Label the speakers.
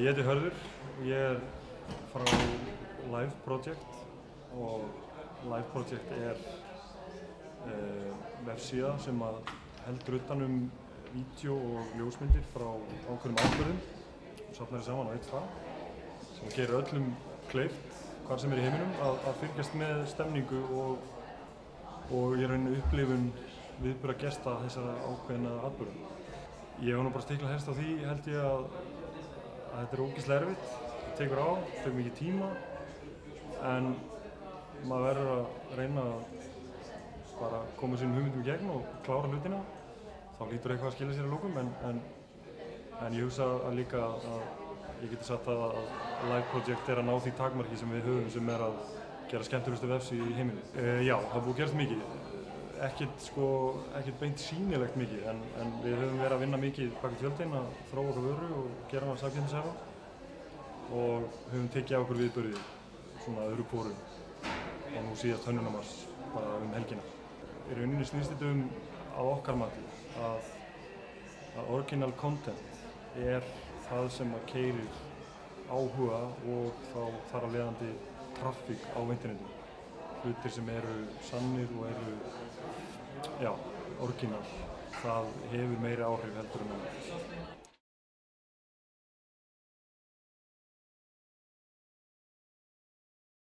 Speaker 1: Ég heiti Hörður og ég frá Live Project og Live Project vefsíða sem heldur utan vídeó og ljósmyndir frá ákveðnum atburðum og safnar saman á eitt stað sem gerir öllum kleift hvar sem í heiminum að fylgjast með stemningu og í rauninni upplifun viðburða gesta þessara ákveðna atburða. Ég hef nú bara stiklað helst á því held ég að þetta ógeðslega erfitt, tekur mikið tíma en maður verður að reyna að bara koma sínum hugmyndum í gegn og klára hlutina. Þá hlýtur eitthvað að skila sér að lokum en ég hugsa líka að ég geti sagt að Live Project að ná því takmarki sem við höfum sem að gera skemmtilegustu vefsíðu í heiminum. Já, það búið að gerast mikið. Ekkert beint sýnilegt mikið en við höfum verið að vinna mikið bak við tjöldin að þróa okkur vöru og gera hana samkeppnishæfa og höfum tekið á okkur viðburði svona öðru hvoru og nú síðast Hönnunarmars bara helgina. Í rauninni snýst þetta að okkar mati að original content það sem keyrir áhuga og þá þar af leiðandi traffic á internetinu. Hlutir sem eru sannir og eru original, það hefur meiri áhrif heldur en annað.